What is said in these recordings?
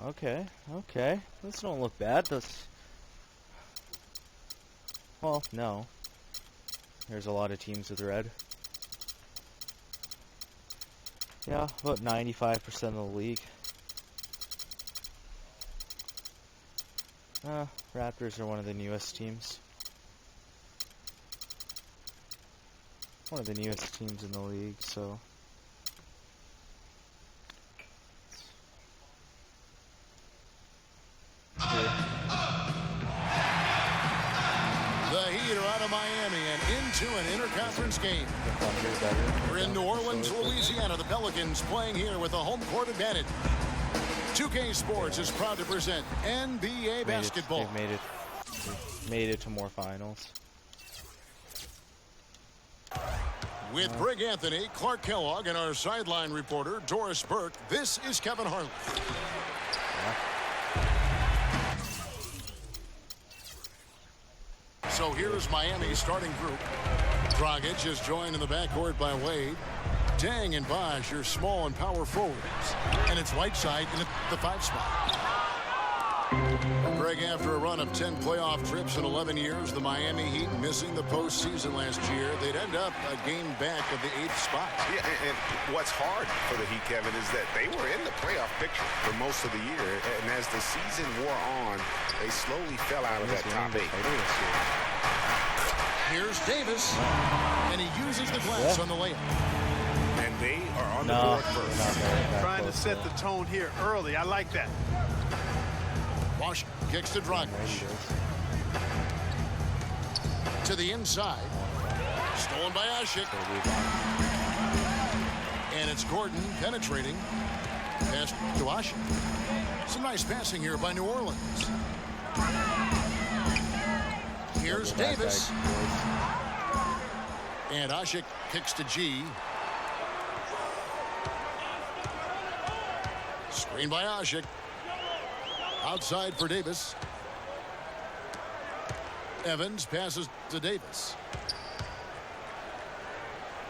Okay, okay. Those don't look bad. Those. Well, no. There's a lot of teams with red. Yeah, about 95% of the league. Raptors are one of the newest teams. One of the newest teams in the league, so. The Heat are out of Miami and into an interconference game. We're in New Orleans, Louisiana. The Pelicans playing here with a home court advantage. 2K Sports is proud to present NBA basketball. They've made it to more finals. With Greg Anthony, Clark Kellogg, and our sideline reporter, Doris Burke, this is Kevin Harlan. So here's Miami's starting group. Dragic is joined in the backcourt by Wade. Dang and Bosh are small and power forwards. And it's Whiteside in the 5 spot. Greg, after a run of 10 playoff trips in 11 years, the Miami Heat missing the postseason last year, they'd end up a game back of the 8th spot. Yeah, and what's hard for the Heat, Kevin, is that they were in the playoff picture for most of the year. And as the season wore on, they slowly fell out of that top 8. Here's Davis, and he uses the glass on the layup. And they are on the board first. Trying to set the tone here early. I like that. Bosh kicks to Dragic. To the inside. Stolen by Ashik. And it's Gordon penetrating. Pass to Ashik. Some nice passing here by New Orleans. Here's Davis. And Ashik kicks to G. Screen by Ashik. Outside for Davis. Evans passes to Davis.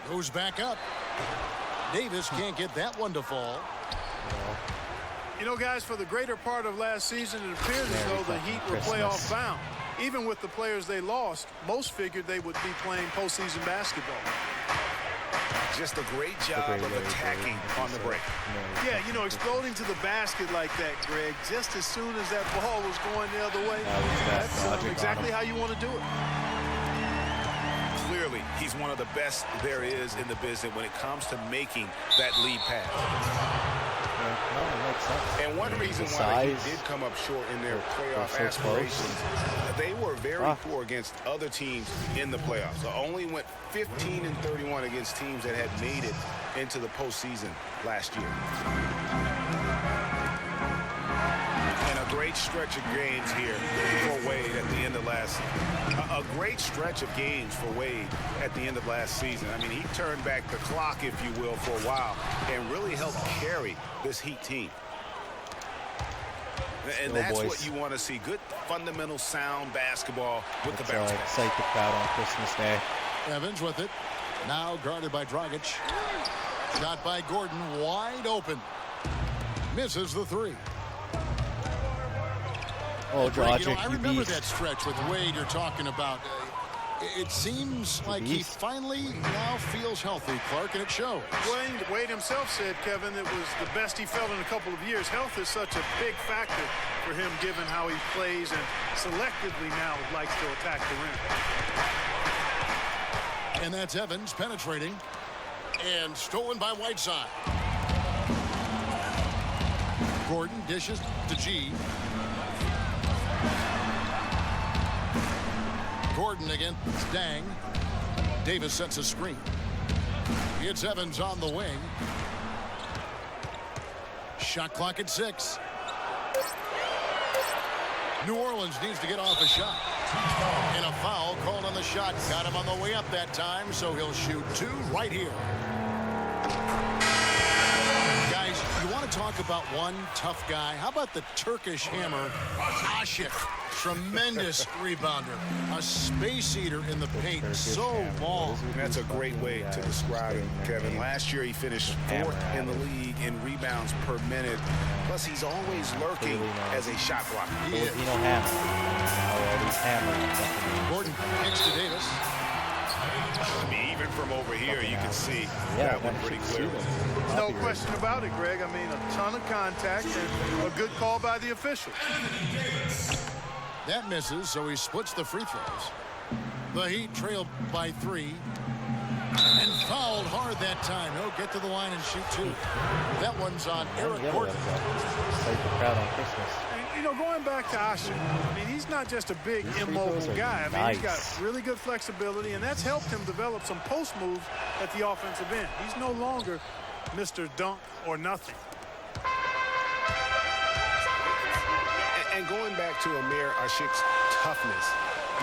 Goes back up. Davis can't get that one to fall. You know, guys, for the greater part of last season, it appeared as though the Heat were playoff bound. Even with the players they lost, most figured they would be playing postseason basketball. Just a great job of attacking on the break. Yeah, you know, exploding to the basket like that, Greg, just as soon as that ball was going the other way, that's exactly how you want to do it. Clearly, he's one of the best there is in the business when it comes to making that lead pass. And one reason why he did come up short in their playoff aspirations, they were very poor against other teams in the playoffs. So only went 15-31 against teams that had made it into the postseason last year. And a great stretch of games here for Wade at the end of a great stretch of games for Wade at the end of last season. I mean, he turned back the clock, if you will, for a while and really helped carry this Heat team. And that's what you want to see. Good, fundamental, sound basketball with the bounce pass. Excite the crowd on Christmas Day. Evans with it. Now guarded by Dragic. Shot by Gordon, wide open. Misses the 3. Oh, Dragic, you know, I remember that stretch with Wade you're talking about. It seems like he finally now feels healthy, Clark, and it shows. Wade himself said, Kevin, it was the best he felt in a couple of years. Health is such a big factor for him, given how he plays and selectively now likes to attack the rim. And that's Evans penetrating and stolen by Whiteside. Gordon dishes to G. Gordon against Dang. Davis sets a screen. It's Evans on the wing. Shot clock at 6. New Orleans needs to get off a shot. And a foul called on the shot. Got him on the way up that time, so he'll shoot 2 right here. Guys, you want to talk about one tough guy? How about the Turkish hammer, Ashik? Tremendous rebounder. A space eater in the paint. So long. That's a great way to describe him, Kevin. Last year he finished 4th in the league in rebounds per minute. Plus he's always lurking as a shot blocker. Filipino hammer. Now he's hammering. Gordon kicks to Davis. I mean, even from over here, you can see that one pretty clearly. No question about it, Greg. I mean, a ton of contact and a good call by the officials. That misses, so he splits the free throws. The Heat trailed by 3. And fouled hard that time. He'll get to the line and shoot 2. That one's on Eric Gordon. It's like the crowd on Christmas. And, you know, going back to Ashik, I mean, he's not just a big immobile guy. I mean, he's got really good flexibility, and that's helped him develop some post moves at the offensive end. He's no longer Mr. Dunk or nothing. And going back to Amir Ashik's toughness,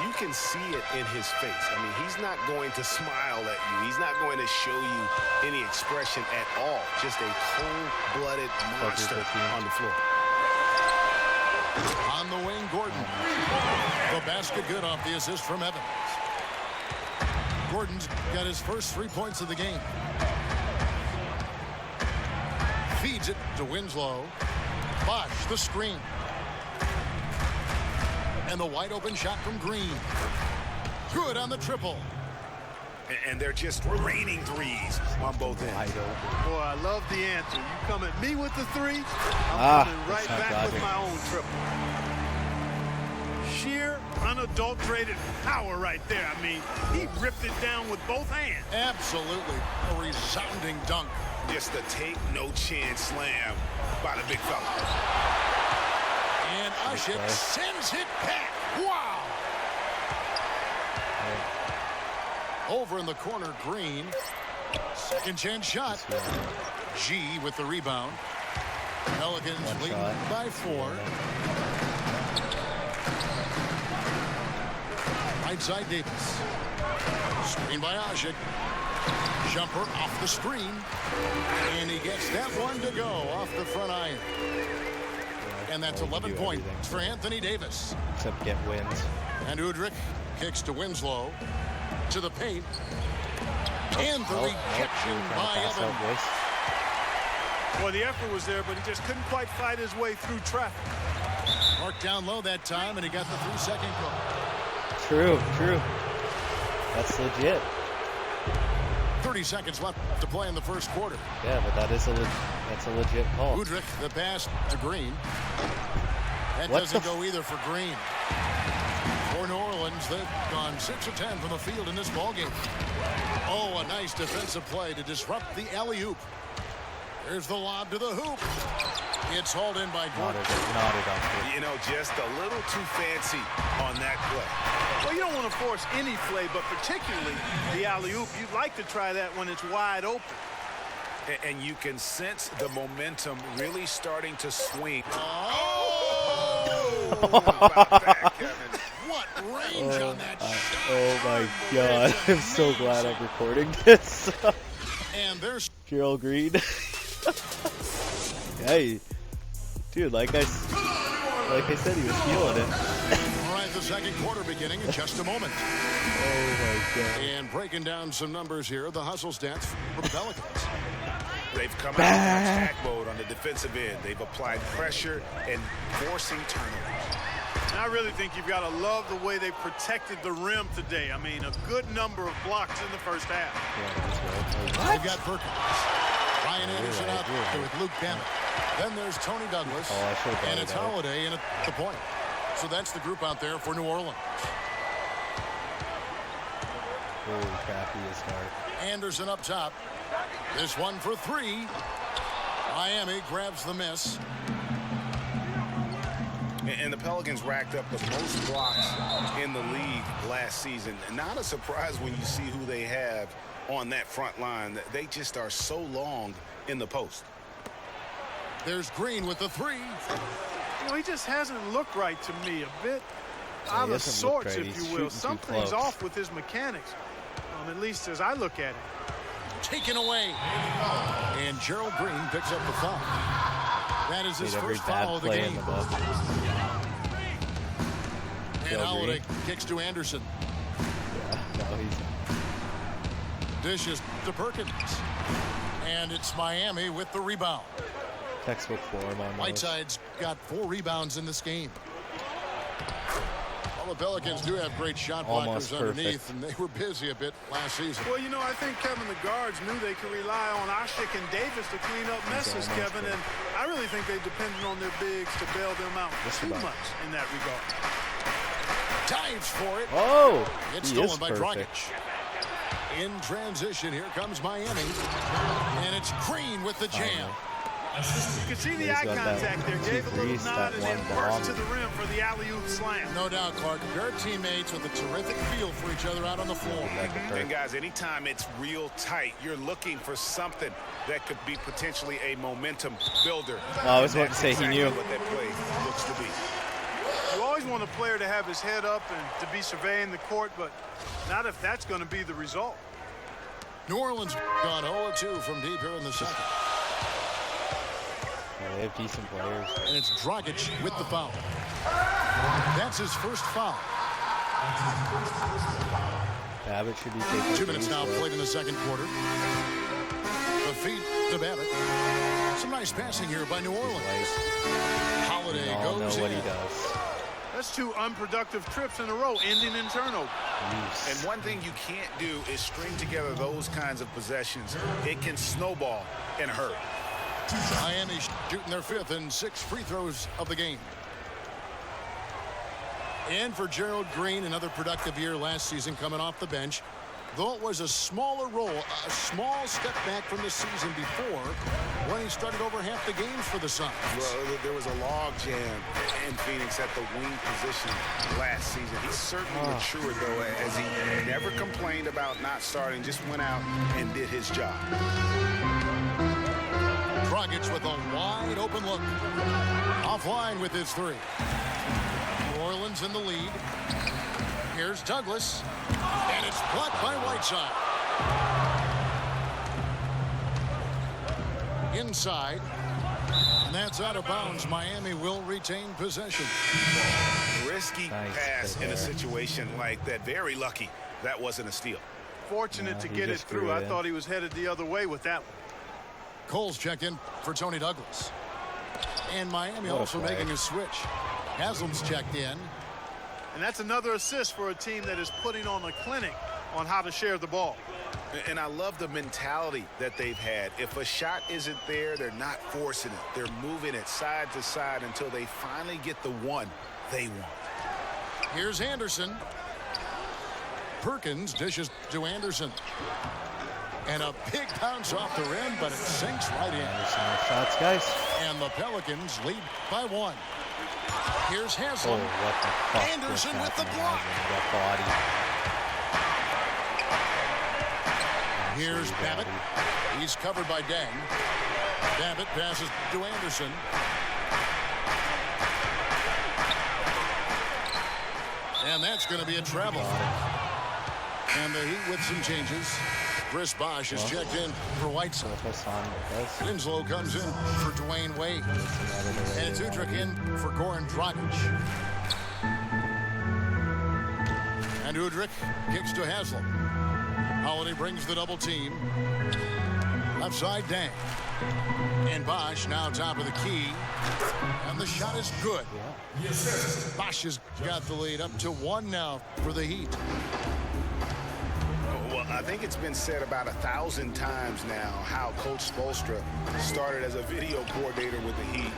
you can see it in his face. I mean, he's not going to smile at you. He's not going to show you any expression at all. Just a cold-blooded monster on the floor. On the wing, Gordon. The basket good off the assist from Evans. Gordon's got his first 3 points of the game. Feeds it to Winslow. Bosch, the screen. And the wide open shot from Green. Good on the triple. And they're just raining threes on both ends. Boy, I love the answer. You come at me with the 3, I'm coming right back with my own triple. Sheer, unadulterated power right there. I mean, he ripped it down with both hands. Absolutely. A resounding dunk. Just a take-no-chance slam by the big fella. And Ashik sends it back. Wow. Over in the corner, Green. Second chance shot. G with the rebound. Pelicans leading by 4. Right side, Davis. Screen by Ashik. Jumper off the screen. And he gets that one to go off the front iron. And that's 11 points for Anthony Davis. Except get wins. And Udrich kicks to Winslow. To the paint. And the rejection by Evans. Well, the effort was there, but he just couldn't quite fight his way through traffic. Marked down low that time, and he got the 3-second call. True. That's legit. 30 seconds left to play in the first quarter. Yeah, but that's a legit call. Udrich, the pass to Green. That doesn't go either for Green. For New Orleans, they've gone 6 of 10 from the field in this ballgame. Oh, a nice defensive play to disrupt the alley-oop. There's the lob to the hoop. It's hauled in by Gordon. You know, just a little too fancy on that play. Well, you don't want to force any play, but particularly the alley-oop. You'd like to try that when it's wide open. And you can sense the momentum really starting to swing. Oh! About that, Kevin. What range on that shot. Oh, my God. I'm so glad I'm recording this. And there's Gerald Green. Hey, dude, like I said, he was feeling it. All right, the second quarter beginning in just a moment. Oh, my God. And breaking down some numbers here, the hustle stats for the Pelicans. They've come out of attack mode on the defensive end. They've applied pressure and forcing turnovers. And I really think you've got to love the way they protected the rim today. I mean, a good number of blocks in the first half. They've got Perkins. Ryan Anderson out there with Luke Bennett. Then there's Tony Douglas. And it's Holiday in at the point. So that's the group out there for New Orleans. Holy crap, he is smart. Anderson up top. This one for 3. Miami grabs the miss. And the Pelicans racked up the most blocks in the league last season. Not a surprise when you see who they have on that front line. They just are so long in the post. There's Green with the 3. You know, he just hasn't looked right to me. A bit out of sorts, if you will. Something's off with his mechanics, at least as I look at it. Taken away. And Gerald Green picks up the foul. That is his every first bad foul of the play game. in the book. And Holiday kicks to Anderson. Yeah, no, he's Dishes to Perkins. And it's Miami with the rebound. textbook form on those. Whiteside's got 4 rebounds in this game. Well, the Pelicans do have great shot Almost blockers underneath, and they were busy a bit last season. Well, you know, I think, Kevin, the guards knew they could rely on Ashik and Davis to clean up messes, Kevin, and I really think they depended on their bigs to bail them out too much in that regard. Dives for it. Oh, It's he stolen is by perfect. Dragic. In transition, here comes Miami. And it's Green with the jam. You can see the He's eye got contact there. Gave a little grease, nod that and then one burst bomb. to the rim for the alley-oop slam. No doubt, Clark. They're teammates with a terrific feel for each other out on the floor. And guys, anytime it's real tight, you're looking for something that could be potentially a momentum builder. I was about to That's say he exactly knew. what that play looks to be. You always want a player to have his head up and to be surveying the court, but not if that's going to be the result. New Orleans gone 0-2 from deep here in the second. Yeah, they have decent players. And it's Dragic with the foul. That's his first foul. Babbitt should be taking 2 minutes now threes, played in the second quarter. The feed to Babbitt. Some nice passing here by New Orleans. Holiday We all know goes what in. he does. That's 2 unproductive trips in a row, ending in turnover. And one thing you can't do is string together those kinds of possessions. It can snowball and hurt. Miami shooting their 5th and 6th free throws of the game. And for Gerald Green, another productive year last season coming off the bench. Though it was a smaller role, a small step back from the season before when he started over half the games for the Suns. Well, there was a log jam in Phoenix at the wing position last season. He certainly matured, though, as he never complained about not starting, just went out and did his job. Dragic with a wide open look. Offline with his 3. New Orleans in the lead. Here's Douglas. And it's blocked by Whiteside. Inside. And that's out of bounds. Miami will retain possession. Risky Nice pass play in a there. situation like that. Very lucky that wasn't a steal. Fortunate to he get it just threw through. it I in. thought he was headed the other way with that one. Cole's checked in for Tony Douglas. And Miami What a also play. making a switch. Haslam's checked in. And that's another assist for a team that is putting on a clinic on how to share the ball. And I love the mentality that they've had. If a shot isn't there, they're not forcing it. They're moving it side to side until they finally get the one they want. Here's Anderson. Perkins dishes to Anderson. And a big bounce off the rim, but it sinks right in. Anderson with shots, guys. And the Pelicans lead by 1. Here's Oh, Haslam. what the fuck Anderson just with the happened? block. That body. Here's Absolute Babbitt. body. He's covered by Dang. Babbitt passes to Anderson. And that's going to be a travel. And the Heat with some changes. Chris Bosh is checked in for Whiteside. Hassan with us. Winslow comes in for Dwayne Wade. And it's Udrich in for Goran Dragic. And Udrich kicks to Haslam. Holiday brings the double team. Left side, Dang. And Bosh now top of the key. And the shot is good. Bosh has got the lead up to 1 now for the Heat. Well, I think it's been said about 1,000 times now how Coach Spoelstra started as a video coordinator with the Heat,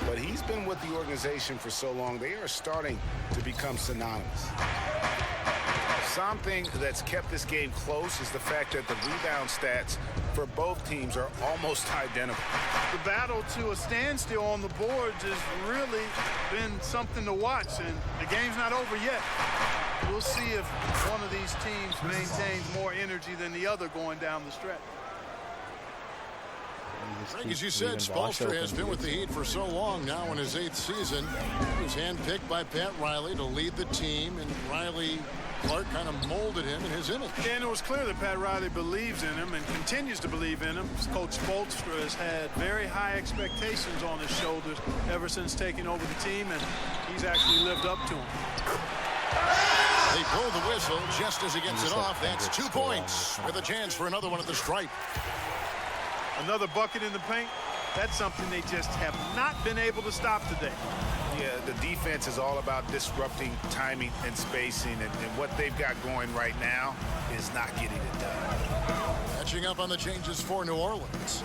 but he's been with the organization for so long, they are starting to become synonymous. Something that's kept this game close is the fact that the rebound stats for both teams are almost identical. The battle to a standstill on the boards has really been something to watch, and the game's not over yet. We'll see if one of these teams maintains more energy than the other going down the stretch. Greg, as you said, Spoelstra has been with the Heat for so long now in his 8th season. He was handpicked by Pat Riley to lead the team, and Riley Clark kind of molded him in his image. And it was clear that Pat Riley believes in him and continues to believe in him. Coach Spoelstra has had very high expectations on his shoulders ever since taking over the team, and he's actually lived up to them. They blow the whistle just as he gets it off. That's 2 points with a chance for another one at the stripe. Another bucket in the paint. That's something they just have not been able to stop today. Yeah, the defense is all about disrupting timing and spacing, and what they've got going right now is not getting it done. Catching up on the changes for New Orleans.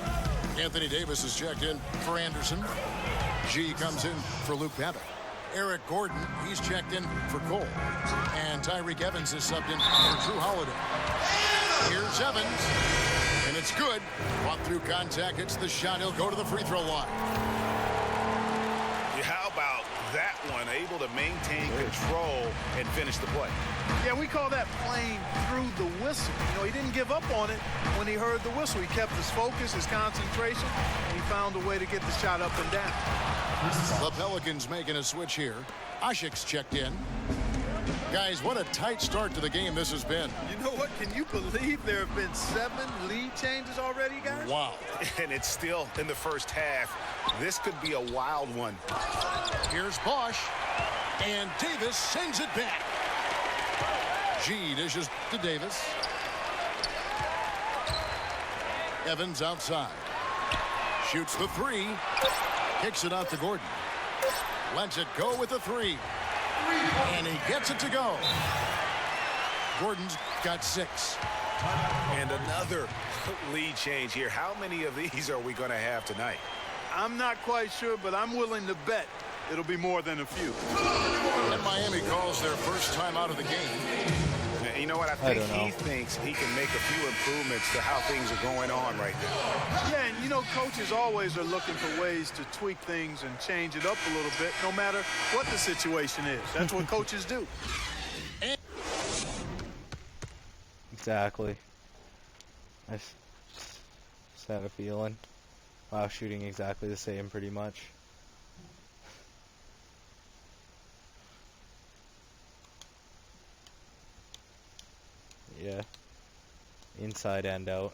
Anthony Davis is checked in for Anderson. G comes in for Luke Babbitt. Eric Gordon, he's checked in for Cole. And Tyreek Evans is subbed in for Drew Holiday. Here's Evans, and it's good. Fought through contact, hits the shot. He'll go to the free throw line. Yeah, how about that one? Able to maintain control and finish the play. Yeah, we call that playing through the whistle. You know, he didn't give up on it when he heard the whistle. He kept his focus, his concentration, and he found a way to get the shot up and down. The Pelicans making a switch here. Ashik's checked in. Guys, what a tight start to the game this has been. You know what? Can you believe there have been 7 lead changes already, guys? Wow. And it's still in the first half. This could be a wild one. Here's Bosch. And Davis sends it back. G dishes to Davis. Evans outside. Shoots the 3. Kicks it out to Gordon. Lets it go with the 3. And he gets it to go. Gordon's got 6. And another lead change here. How many of these are we going to have tonight? I'm not quite sure, but I'm willing to bet it'll be more than a few. And Miami calls their first time out of the game. You know what? I think he thinks he can make a few improvements to how things are going on right now. Yeah, and you know, coaches always are looking for ways to tweak things and change it up a little bit, no matter what the situation is. That's what coaches do. Exactly. I just had a feeling. Wow, shooting exactly the same pretty much. Yeah. Inside and out.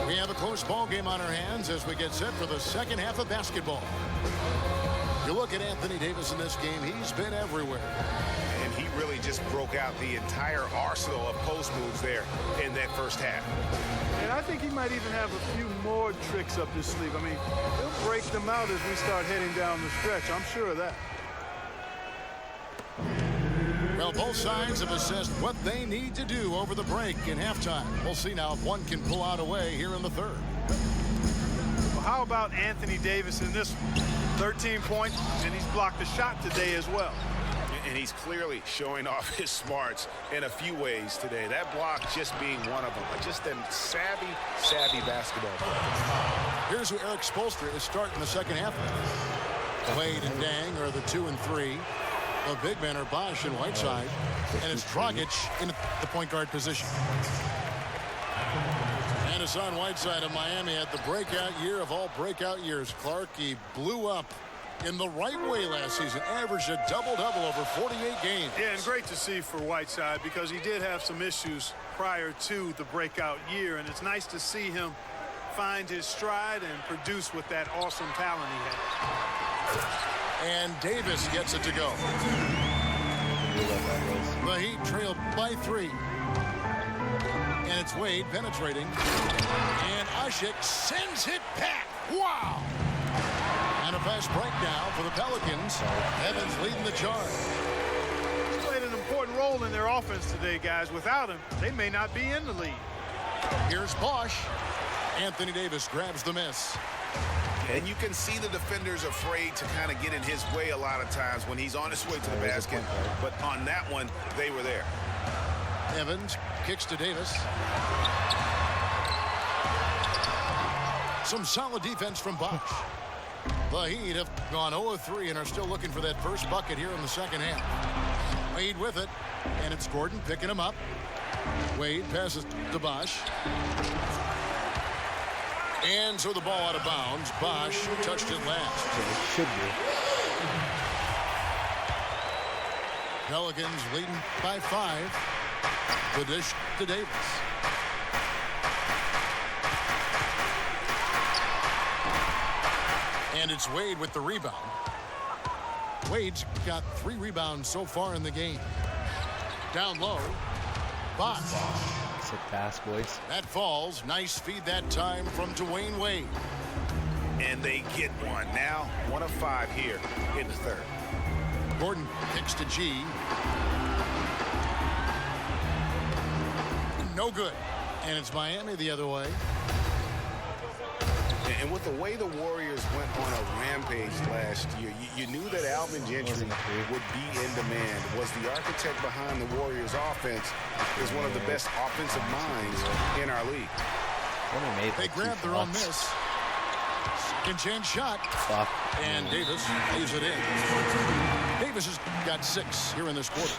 We have a close ball game on our hands as we get set for the second half of basketball. You look at Anthony Davis in this game, he's been everywhere. And he really just broke out the entire arsenal of post moves there in that first half. And I think he might even have a few more tricks up his sleeve. I mean, he'll break them out as we start heading down the stretch. I'm sure of that. Well, both sides have assessed what they need to do over the break in halftime. We'll see now if one can pull out a way here in the third. Well, how about Anthony Davis in this one? 13 points, and he's blocked a shot today as well. And he's clearly showing off his smarts in a few ways today. That block just being one of them. Just a savvy basketball player. Here's who Eric Spoelstra is starting the second half. Wade and Dang are the 2 and 3. The big men are Bosch and Whiteside, and it's Dragic in the point guard position. And Hassan Whiteside of Miami had the breakout year of all breakout years. Clark, he blew up in the right way last season, averaged a double-double over 48 games. Yeah, and great to see for Whiteside because he did have some issues prior to the breakout year, and it's nice to see him find his stride and produce with that awesome talent he had. And Davis gets it to go. The Heat trail by 3. And it's Wade penetrating. And Ashik sends it back. Wow! And a fast break now for the Pelicans. Evans leading the charge. He's played an important role in their offense today, guys. Without him, they may not be in the lead. Here's Bosch. Anthony Davis grabs the miss. And you can see the defenders afraid to kind of get in his way a lot of times when he's on his way to the basket. But on that one, they were there. Evans kicks to Davis. Some solid defense from Bosch. The Heat have gone 0-3 and are still looking for that first bucket here in the second half. Wade with it, and it's Gordon picking him up. Wade passes to Bosch. And so the ball out of bounds. Bosch touched it last. Yeah, it should be. Pelicans leading by 5. The dish to Davis. And it's Wade with the rebound. Wade's got 3 rebounds so far in the game. Down low. Bosch. Sick pass, boys. That falls. Nice feed that time from Dwayne Wade. And they get one. Now 1 of 5 here in the third. Gordon kicks to G. No good. And it's Miami the other way. And with the way the Warriors went on a rampage last year, you knew that Alvin Gentry would be in demand. Was the architect behind the Warriors offense, is one of the best offensive minds in our league. They grabbed their own miss. Second chance shot. Fuck. And Davis leaves it in. Davis has got 6 here in this quarter.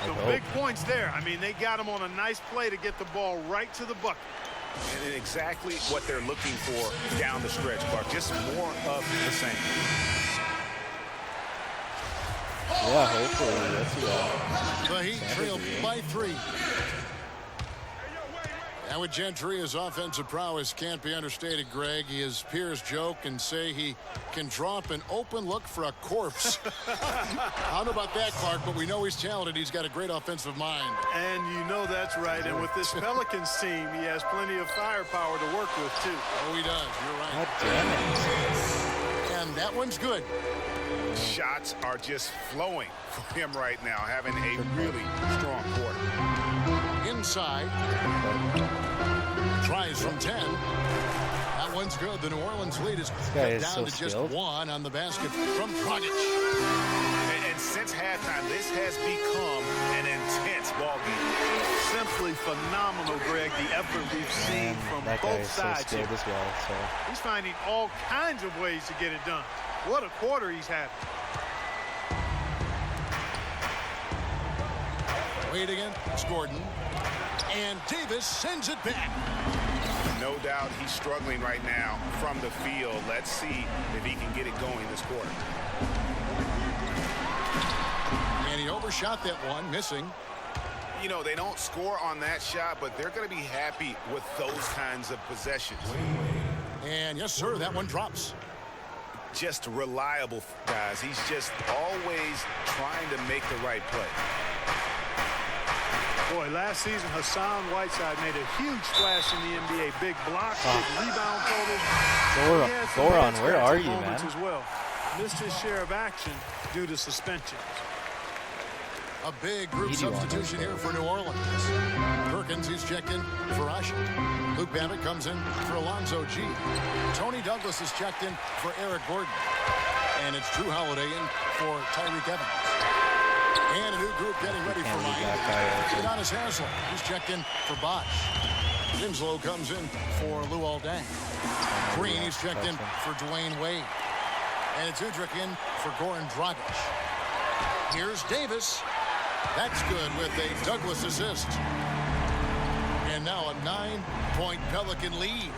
Some big points there. I mean, they got him on a nice play to get the ball right to the bucket. And exactly what they're looking for down the stretch, Clark. Just more of the same. Yeah, hopefully. Let's see that. The Heat trail by 3. And with Gentry, his offensive prowess can't be understated, Greg. His peers joke and say he can draw up an open look for a corpse. I don't know about that, Clark, but we know he's talented. He's got a great offensive mind. And you know that's right. And with this Pelicans team, he has plenty of firepower to work with, too. Oh, he does. You're right. God damn it. And that one's good. Shots are just flowing for him right now, having a really strong quarter. Inside. Tries from 10. That one's good. The New Orleans lead is cut down to just 1 on the basket from Dragic. And since halftime, this has become an intense ball game. Simply phenomenal, Greg, the effort we've seen from both sides here. As well, so. He's finding all kinds of ways to get it done. What a quarter he's had. Wade again. It's Gordon. And Davis sends it back. No doubt he's struggling right now from the field. Let's see if he can get it going this quarter. And he overshot that one, missing. You know, they don't score on that shot, but they're going to be happy with those kinds of possessions. And yes, sir, that one drops. Just reliable, guys. He's just always trying to make the right play. Boy, last season, Hassan Whiteside made a huge splash in the NBA. Big block, big rebound totals. Goran, where are you, man? As well. Missed his share of action due to suspensions. A big group substitution here for New Orleans. Perkins, he's checked in for Usher. Luke Babbitt comes in for Alonzo G. Tony Douglas is checked in for Eric Gordon. And it's Drew Holiday in for Tyreek Evans. And a new group getting ready for Miami. Udonis Haslem, he's checked in for Bosch. Winslow comes in for Luol Deng. Green, he's checked in for Dwayne Wade. And it's Udrich in for Goran Dragic. Here's Davis. That's good with a Douglas assist. And now a 9-point Pelican lead.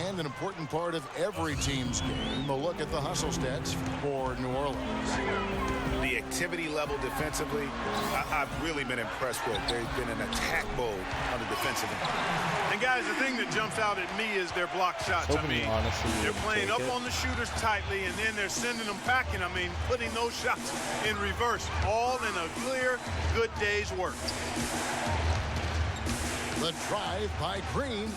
And an important part of every team's game, a look at the hustle stats for New Orleans. The activity level defensively, I've really been impressed with. There's been an attack mode on the defensive end. And guys, the thing that jumps out at me is their block shots. I mean, they're playing up on the shooters tightly, and then they're sending them packing. I mean, putting those shots in reverse, all in a clear, good day's work. The drive by Green.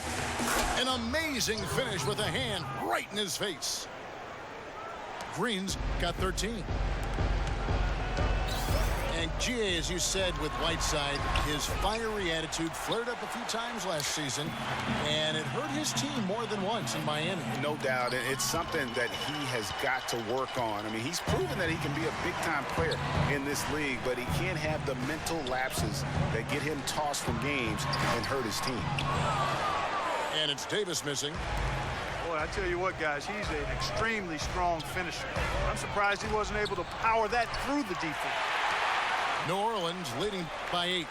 An amazing finish with a hand right in his face. Green's got 13. And GA, as you said with Whiteside, his fiery attitude flared up a few times last season, and it hurt his team more than once in Miami. No doubt, and it's something that he has got to work on. I mean, he's proven that he can be a big-time player in this league, but he can't have the mental lapses that get him tossed from games and hurt his team. And it's Davis missing. Boy, I tell you what, guys, he's an extremely strong finisher. I'm surprised he wasn't able to power that through the defense. New Orleans leading by 8.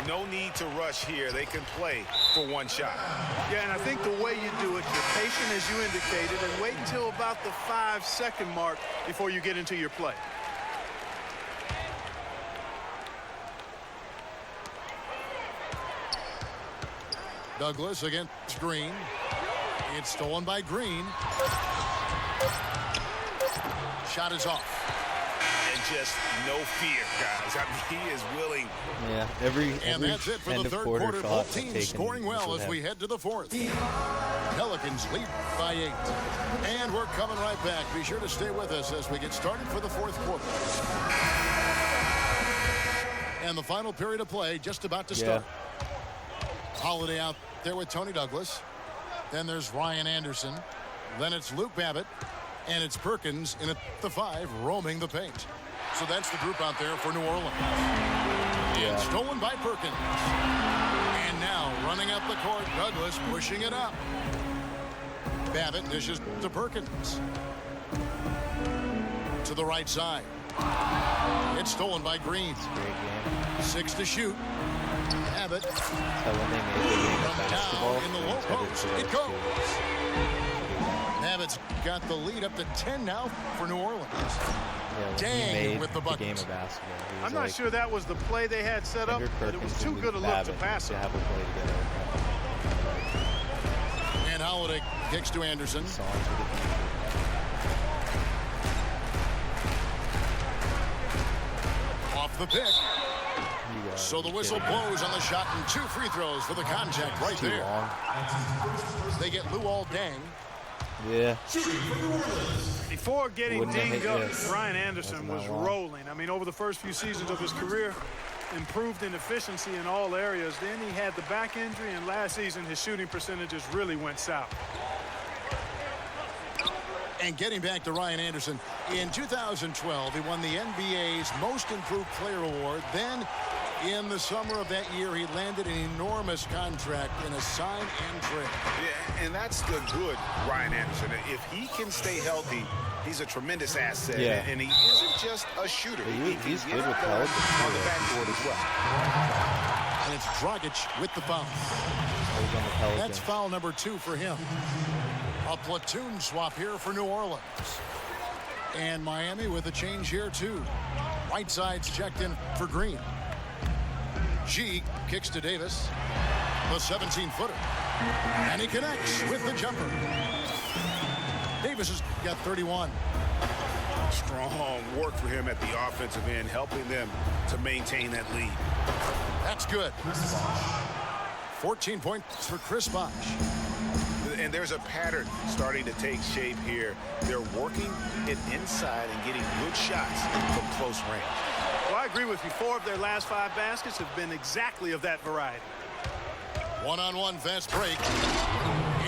No need to rush here. They can play for one shot. Yeah, and I think the way you do it, you're patient as you indicated, and wait until about the 5-second mark before you get into your play. Douglas against Green. It's stolen by Green. Shot is off. And just no fear, guys. I mean, he is willing. Yeah, every And that's it for end the of third quarter quarter. shot Both teams taken scoring well should as we have. head to the fourth. Pelicans lead by 8. And we're coming right back. Be sure to stay with us as we get started for the fourth quarter. And the final period of play just about to start. Holiday out there with Tony Douglas. Then there's Ryan Anderson. Then it's Luke Babbitt. And it's Perkins in at the 5 roaming the paint. So that's the group out there for New Orleans. And stolen by Perkins. And now running up the court, Douglas pushing it up. Babbitt dishes to Perkins. To the right side. It's stolen by Green. 6 to shoot. Babbitt. So when they made the game of basketball, down in the low post. It goes. Babbitt's got the lead up to 10 now for New Orleans. Yeah, Dang with the game buckets. of basketball. I'm not sure that was the play they had set up, but it was too good a look to pass it. Have a play together. And Holiday kicks to Anderson. Off the pick. So the whistle blows on the shot and 2 free throws for the contact right there. They get Luol Deng. Yeah. Before getting Wouldn't have dinged hit up, this. Ryan Anderson was rolling. I mean, over the first few seasons of his career, improved in efficiency in all areas. Then he had the back injury, and last season his shooting percentages really went south. And getting back to Ryan Anderson, in 2012, he won the NBA's Most Improved Player Award. Then, in the summer of that year, he landed an enormous contract in a sign and trade. Yeah, and that's the good Ryan Anderson. If he can stay healthy, he's a tremendous asset. Yeah. And he isn't just a shooter. He's can good get with going Pelicans. on the backboard as well. And it's Dragic with the foul. He's on the Pelicans. That's foul number 2 for him. A platoon swap here for New Orleans. And Miami with a change here, too. Whiteside's checked in for Green. G kicks to Davis. The 17-footer. And he connects with the jumper. Davis has got 31. Strong work for him at the offensive end, helping them to maintain that lead. That's good. 14 points for Chris Bosh. And there's a pattern starting to take shape here. They're working it inside and getting good shots from close range. Well, I agree with you. 4 of their last 5 baskets have been exactly of that variety. One-on-one fast break.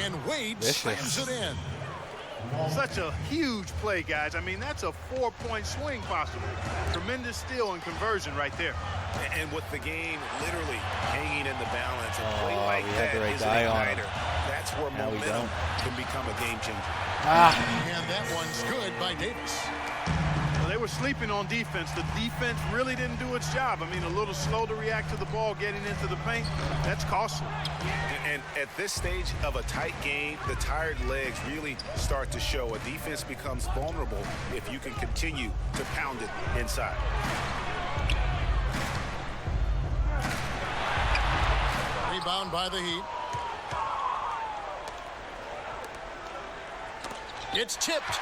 And Wade slams it in. Such a huge play, guys. I mean, that's a 4-point swing possible. Tremendous steal and conversion right there. And with the game literally hanging in the balance, a play like we had that the right is an guy on igniter. That's where Now we momentum don't. can become a game changer. And that one's good by Davis. Well, they were sleeping on defense. The defense really didn't do its job. I mean, a little slow to react to the ball getting into the paint. That's costly. And at this stage of a tight game, the tired legs really start to show. A defense becomes vulnerable if you can continue to pound it inside. Rebound by the Heat. It's tipped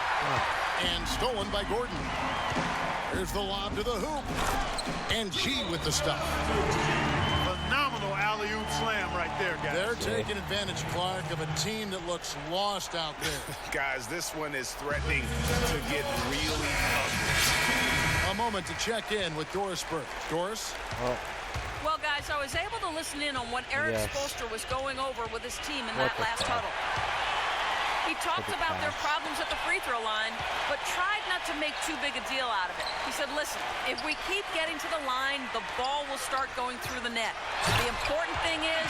and stolen by Gordon. Here's the lob to the hoop. And G with the stuff. Phenomenal alley-oop slam right there, guys. They're taking advantage, Clark, of a team that looks lost out there. Guys, this one is threatening to get really ugly. A moment to check in with Doris Burke. Doris? Well, guys, I was able to listen in on what Eric Spoelstra was going over with his team in that last huddle. He talked about their problems at the free throw line, but tried not to make too big a deal out of it. He said, listen, if we keep getting to the line, the ball will start going through the net. The important thing is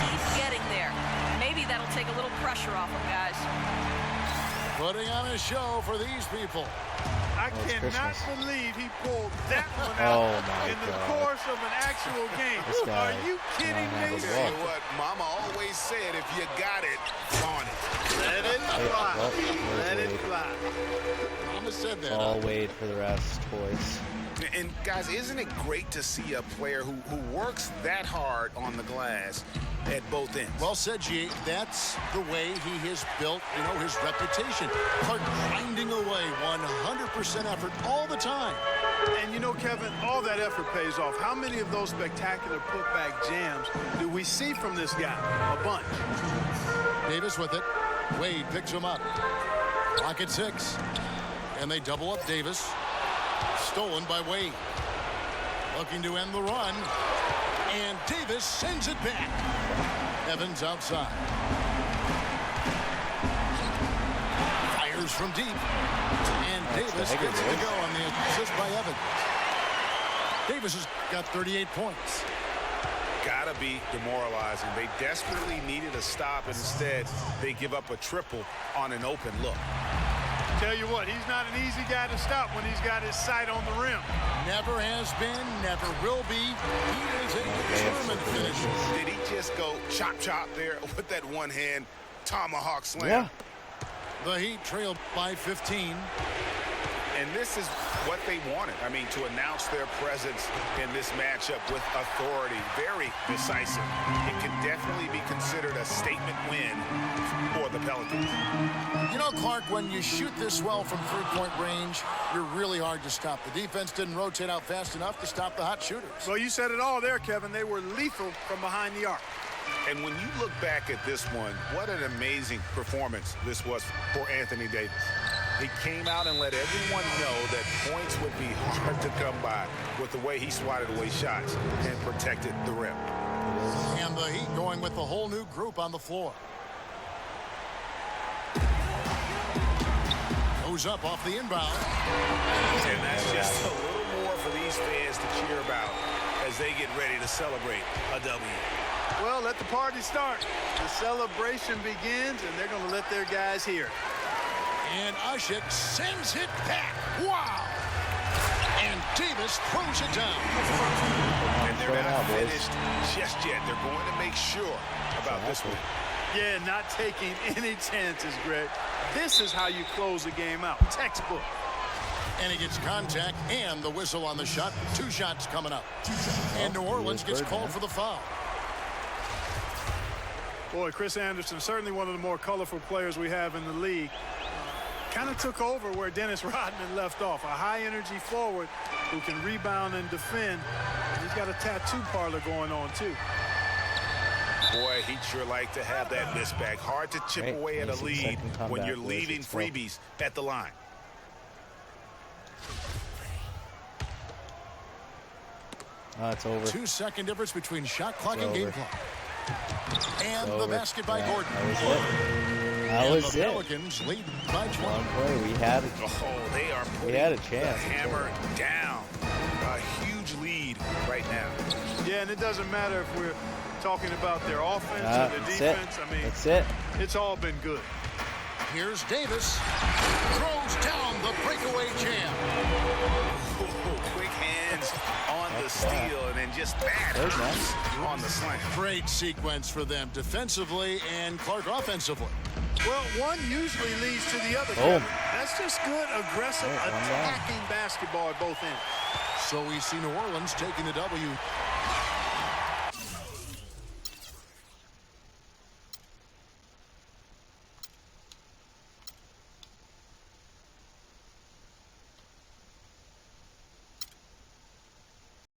keep getting there. Maybe that'll take a little pressure off them, guys. Putting on a show for these people. I cannot believe he pulled that one Oh out my in the God. course of an actual game. Are you kidding me? Tell you what, Mama always said, if you got it, flaunt it. Let it fly. Let it fly. Mama said that. All Wade for the rest, boys. And guys, isn't it great to see a player who works that hard on the glass at both ends? Well said, G. That's the way he has built, his reputation. Clark grinding away, 100% effort all the time. And Kevin, all that effort pays off. How many of those spectacular putback jams do we see from this guy? A bunch. Davis with it. Wade picks him up. Clock at 6. And they double up Davis. Stolen by Wade. Looking to end the run. And Davis sends it back. Evans outside. Fires from deep. And Davis gets it to go on the assist by Evans. Davis has got 38 points. Gotta be demoralizing. They desperately needed a stop, and instead they give up a triple on an open look. Tell you what, he's not an easy guy to stop when he's got his sight on the rim. Never has been, never will be. He is a determined finisher. Did he just go chop there with that one hand tomahawk slam? Yeah. The Heat trailed by 15. And this is what they wanted. I mean, to announce their presence in this matchup with authority, very decisive. It can definitely be considered a statement win for the Pelicans. Clark, when you shoot this well from three-point range, you're really hard to stop. The defense didn't rotate out fast enough to stop the hot shooters. Well, you said it all there, Kevin. They were lethal from behind the arc. And when you look back at this one, what an amazing performance this was for Anthony Davis. He came out and let everyone know that points would be hard to come by with the way he swatted away shots and protected the rim. And the Heat going with the whole new group on the floor. Goes up off the inbound. And that's just a little more for these fans to cheer about as they get ready to celebrate a W. Well, let the party start. The celebration begins, and they're going to let their guys hear. And Ushik sends it back. Wow! And Davis throws it down. And they're not finished just yet. They're going to make sure about this one. Yeah, not taking any chances, Greg. This is how you close a game out. Textbook. And he gets contact and the whistle on the shot. 2 shots coming up. And New Orleans gets called for the foul. Boy, Chris Anderson, certainly one of the more colorful players we have in the league. Kind of took over where Dennis Rodman left off. A high-energy forward who can rebound and defend. He's got a tattoo parlor going on, too. Boy, he'd sure like to have that miss back. Hard to chip away at a lead when you're leaving freebies at the line. It's over. 2-second difference between shot clock and game clock. And the basket by Gordon. That was the Pelicans lead by 20. One play, we had it. Oh, they are putting We had a chance. the hammer down. A huge lead right now. Yeah, and it doesn't matter if we're talking about their offense or their defense. I mean, that's it. It's all been good. Here's Davis. Throws down the breakaway jam. Quick hands on the steal and then just bad hands on the slam. Great sequence for them defensively and Clark offensively. Well, one usually leads to the other. That's just good, aggressive, attacking basketball at both ends. So we see New Orleans taking the W